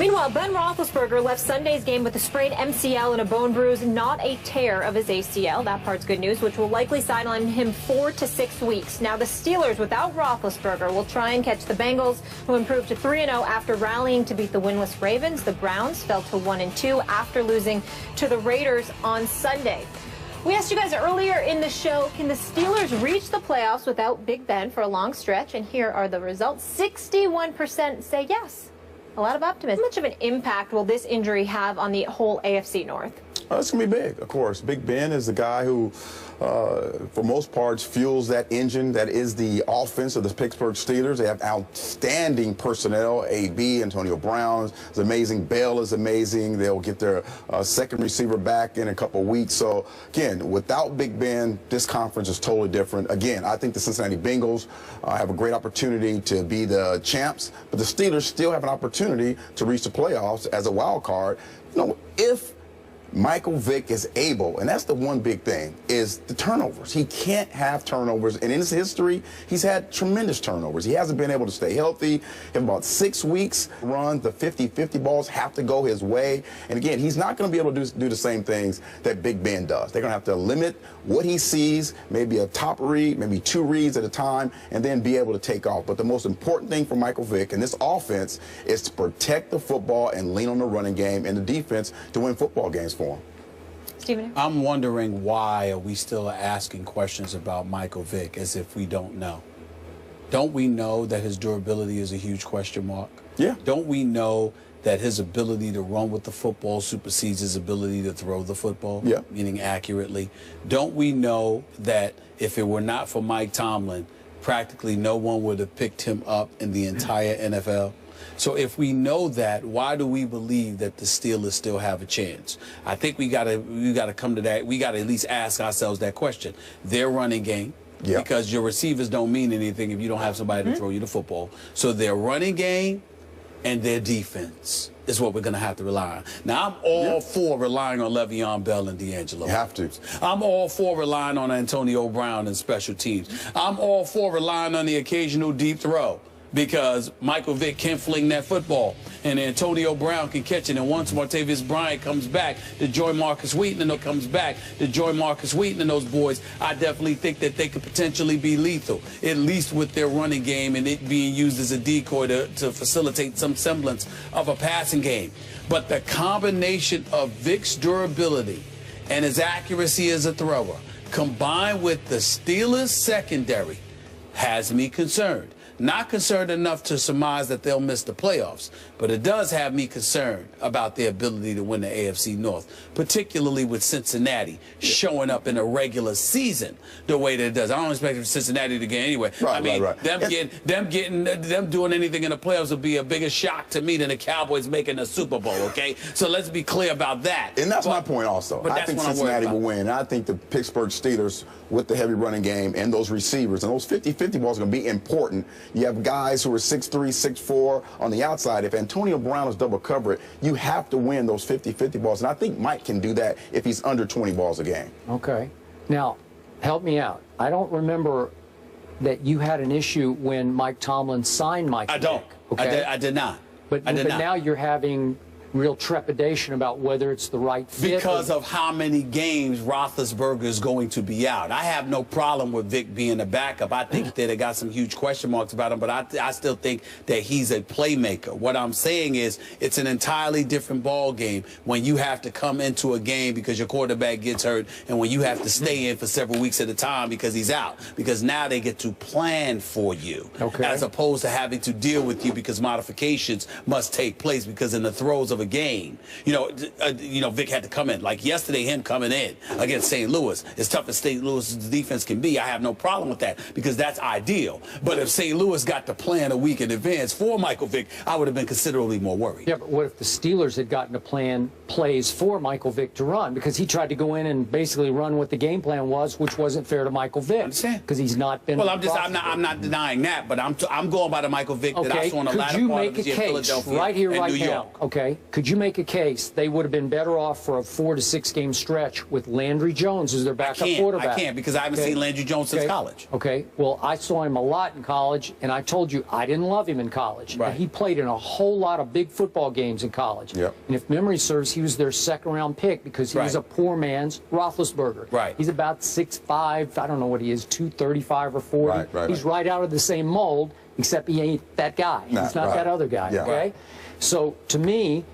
Meanwhile, Ben Roethlisberger left Sunday's game with a sprained MCL and a bone bruise, not a tear of his ACL. That part's good news, which will likely sideline him 4 to 6 weeks. Now, the Steelers, without Roethlisberger, will try and catch the Bengals, who improved to 3-0 after rallying to beat the winless Ravens. The Browns fell to 1-2 after losing to the Raiders on Sunday. We asked you guys earlier in the show, can the Steelers reach the playoffs without Big Ben for a long stretch? And here are the results. 61% say yes. A lot of optimism. How much of an impact will this injury have on the whole AFC North? It's going to be big, of course. Big Ben is the guy who, for most parts, fuels that engine that is the offense of the Pittsburgh Steelers. They have outstanding personnel. AB, Antonio Brown is amazing. Bell is amazing. They'll get their second receiver back in a couple of weeks. So, again, without Big Ben, this conference is totally different. Again, I think the Cincinnati Bengals have a great opportunity to be the champs, but the Steelers still have an opportunity to reach the playoffs as a wild card. You know, if Michael Vick is able, and that's the one big thing, is the turnovers. He can't have turnovers, and in his history, he's had tremendous turnovers. He hasn't been able to stay healthy. In about 6 weeks, runs, the 50-50 balls have to go his way. And again, he's not going to be able to do the same things that Big Ben does. They're going to have to limit what he sees, maybe a top read, maybe 2 reads at a time, and then be able to take off. But the most important thing for Michael Vick and this offense is to protect the football and lean on the running game and the defense to win football games for him. Stephen? I'm wondering, why are we still asking questions about Michael Vick as if we don't know? Don't we know that his durability is a huge question mark? Yeah. Don't we know that his ability to run with the football supersedes his ability to throw the football, yeah, meaning accurately? Don't we know that if it were not for Mike Tomlin, practically no one would have picked him up in the entire NFL? So if we know that, why do we believe that the Steelers still have a chance? I think we gotta come to that. We gotta at least ask ourselves that question. Their running game, because your receivers don't mean anything if you don't have somebody to throw you the football. So their running game and their defense is what we're going to have to rely on. Now, I'm all for relying on Le'Veon Bell and D'Angelo. You have to. I'm all for relying on Antonio Brown and special teams. I'm all for relying on the occasional deep throw, because Michael Vick can fling that football, and Antonio Brown can catch it. And once Martavis Bryant comes back, the Joy Marcus Wheaton and comes back, the Joy Marcus Wheaton and those boys, I definitely think that they could potentially be lethal, at least with their running game and it being used as a decoy to facilitate some semblance of a passing game. But the combination of Vick's durability and his accuracy as a thrower, combined with the Steelers' secondary, has me concerned. Not concerned enough to surmise that they'll miss the playoffs, but it does have me concerned about their ability to win the AFC North, particularly with Cincinnati showing up in a regular season the way that it does. I don't expect Cincinnati to get anywhere. Right, I mean, right. them doing anything in the playoffs would be a bigger shock to me than the Cowboys making a Super Bowl. Okay, so let's be clear about that. And that's my point also. I think Cincinnati will win. And I think the Pittsburgh Steelers, with the heavy running game and those receivers, and those 50-50 balls are going to be important. You have guys who are 6'3", 6'4" on the outside. If Antonio Brown is double covered, you have to win those 50-50 balls. And I think Mike can do that if he's under 20 balls a game. Okay. Now, help me out. I don't remember that you had an issue when Mike Tomlin signed Mike. I don't. Okay? I did not. But now you're having real trepidation about whether it's the right fit. Because of how many games Roethlisberger is going to be out. I have no problem with Vic being a backup. I think that they got some huge question marks about him, but I still think that he's a playmaker. What I'm saying is it's an entirely different ball game when you have to come into a game because your quarterback gets hurt, and when you have to stay in for several weeks at a time because he's out. Because now they get to plan for you, as opposed to having to deal with you because modifications must take place, because in the throes of a game, Vic had to come in. Like yesterday, him coming in against St. Louis, as tough as St. Louis' defense can be, I have no problem with that because that's ideal. But if St. Louis got to plan a week in advance for Michael Vick, I would have been considerably more worried. Yeah, but what if the Steelers had gotten to plan plays for Michael Vick to run? Because he tried to go in and basically run what the game plan was, which wasn't fair to Michael Vick. Because he's not been. Well, I'm not denying that, but I'm going by the Michael Vick that I saw on the latter part of his year, Philadelphia right here, and right New now. York. Okay. could you make a case they would have been better off for a 4 to 6 game stretch with Landry Jones as their backup quarterback? I can't because I haven't seen Landry Jones since college. Okay. Well, I saw him a lot in college, and I told you I didn't love him in college. Right. And he played in a whole lot of big football games in college. Yep. And if memory serves, he was their second-round pick because he was a poor man's Roethlisberger. Right. He's about 6'5", I don't know what he is, 235 or 40. He's right out of the same mold, except he ain't that guy. He's not that other guy, okay? So, to me,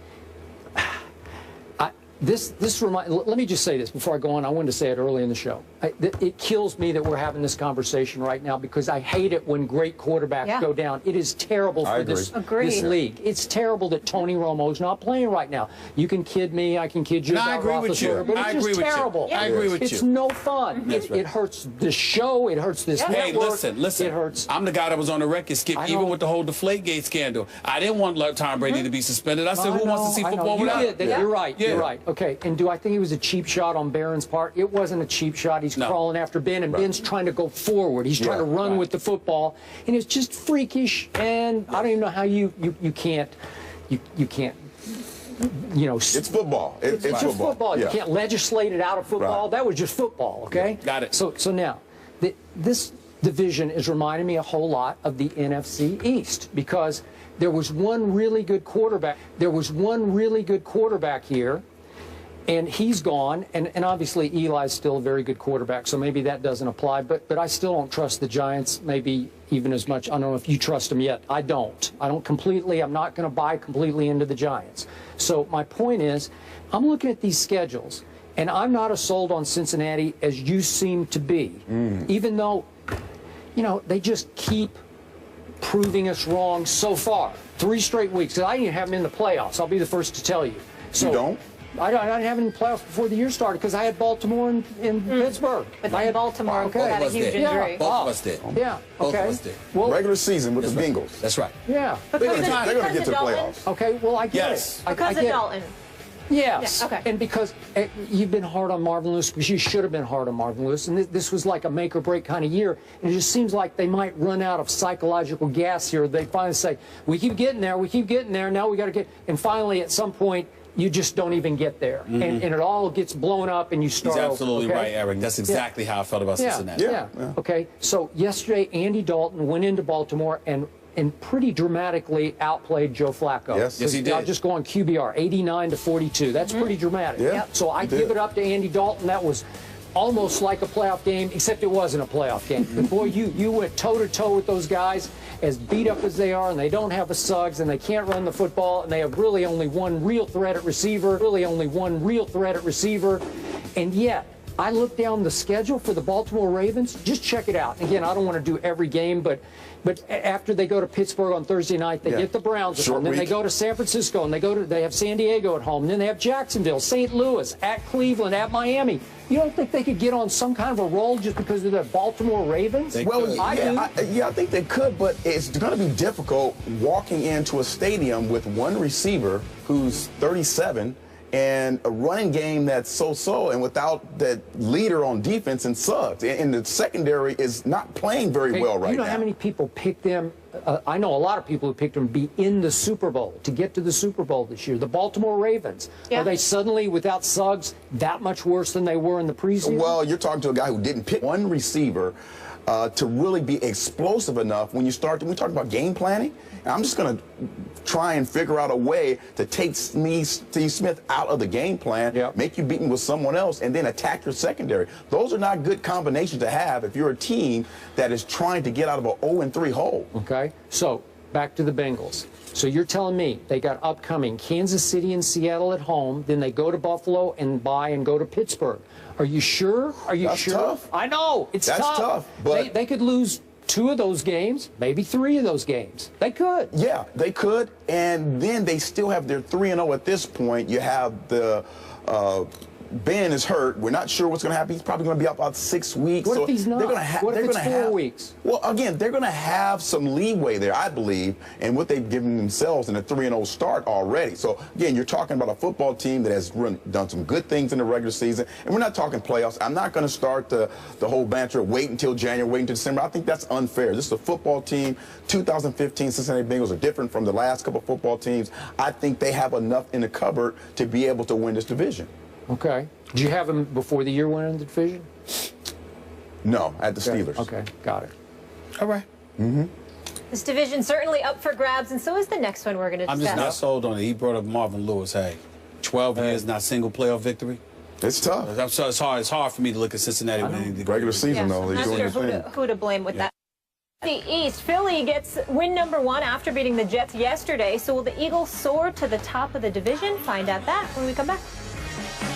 let me just say this before I go on. I wanted to say it early in the show. It kills me that we're having this conversation right now because I hate it when great quarterbacks go down. It is terrible for this league. It's terrible that Tony Romo's not playing right now. You can kid me, I can kid you about I agree with you. but it's just terrible. I agree with you. It's no fun. It hurts the show. It hurts this network. Hey, listen. It hurts. I'm the guy that was on the record, Skip, even with the whole Deflategate scandal. I didn't want Tom Brady to be suspended. I said, who wants to see football without? You're right. You're right. Okay. And do I think it was a cheap shot on Barron's part? It wasn't a cheap shot. He's crawling after Ben, and Ben's trying to go forward. He's trying to run with the football, and it's just freakish. And I don't even know how you can't. It's football. It's just football. You can't legislate it out of football. That was just football, okay? Got it. So now, this division is reminding me a whole lot of the NFC East because there was one really good quarterback. Here, and he's gone. And obviously Eli's still a very good quarterback, so maybe that doesn't apply. But I still don't trust the Giants, maybe even as much. I don't know if you trust them yet. I don't. completely. I'm not going to buy completely into the Giants. So my point is, I'm looking at these schedules, and I'm not as sold on Cincinnati as you seem to be, even though, they just keep proving us wrong so far. 3 straight weeks. I didn't have them in the playoffs. I'll be the first to tell you. So, you don't? I didn't have them in the playoffs before the year started because I had Baltimore in Pittsburgh. But I had Baltimore had a huge injury. Both of us did. Yeah. Both of us did. Well, regular season with the Bengals. That's right. Yeah. They're going to get to the playoffs. Okay. Well, I get it. Because of Dalton. Yes. Yeah, okay. And because you've been hard on Marvin Lewis, because you should have been hard on Marvin Lewis, and this was like a make or break kind of year, and it just seems like they might run out of psychological gas here. They finally say, we keep getting there, now we got to get, and finally at some point, you just don't even get there. And it all gets blown up and you start He's absolutely over, okay? right, Eric. That's exactly how I felt about Cincinnati. Yeah. Okay. So yesterday, Andy Dalton went into Baltimore and pretty dramatically outplayed Joe Flacco. Yes he did. I'll just go on QBR, 89-42. That's pretty dramatic. Yeah, so I give it up to Andy Dalton. That was almost like a playoff game, except it wasn't a playoff game. But boy, you went toe-to-toe with those guys, as beat up as they are, and they don't have a Suggs, and they can't run the football, and they have really only one real threat at receiver, and yet, I look down the schedule for the Baltimore Ravens. Just check it out. Again, I don't want to do every game, but after they go to Pittsburgh on Thursday night, they get the Browns at home. Then they go to San Francisco, and they have San Diego at home. And then they have Jacksonville, St. Louis, at Cleveland, at Miami. You don't think they could get on some kind of a roll just because of the Baltimore Ravens? I think they could, but it's going to be difficult walking into a stadium with one receiver who's 37 and a running game that's so-so, and without that leader on defense and Suggs. And the secondary is not playing very well right now. You know how many people picked them? I know a lot of people who picked them to be in the Super Bowl, to get to the Super Bowl this year. The Baltimore Ravens. Are they suddenly, without Suggs, that much worse than they were in the preseason? Well, you're talking to a guy who didn't pick one receiver to really be explosive enough when we talk about game planning. And I'm just going to try and figure out a way to take Steve Smith out of the game plan, make you beaten with someone else, and then attack your secondary. Those are not good combinations to have if you're a team that is trying to get out of an 0-3 hole. Okay, so back to the Bengals. So you're telling me they got upcoming Kansas City and Seattle at home, then they go to Buffalo and bye and go to Pittsburgh. Are you sure? That's tough. I know, it's tough. That's tough, but they could lose 2 of those games, maybe 3 of those games. They could. Yeah, they could. And then they still have their 3-0 at this point. You have the Ben is hurt. We're not sure what's going to happen. He's probably going to be out about 6 weeks. What if he's not? What if it's 4 weeks? Well, again, they're going to have some leeway there, I believe, in what they've given themselves in a 3-0 start already. So, again, you're talking about a football team that has done some good things in the regular season, and we're not talking playoffs. I'm not going to start the whole banter, wait until January, wait until December. I think that's unfair. This is a football team. 2015 Cincinnati Bengals are different from the last couple of football teams. I think they have enough in the cupboard to be able to win this division. Okay. Did you have them before the year went in the division? No, at the Steelers. Okay, got it. All right. This division certainly up for grabs, and so is the next one we're going to discuss. I'm just not sold on it. He brought up Marvin Lewis. Hey, 12 years, not single playoff victory. It's tough. It's hard for me to look at Cincinnati winning the regular season, though. I'm They're doing not sure their thing. who to blame with that. The East, Philly gets win number 1 after beating the Jets yesterday. So will the Eagles soar to the top of the division? Find out that when we come back.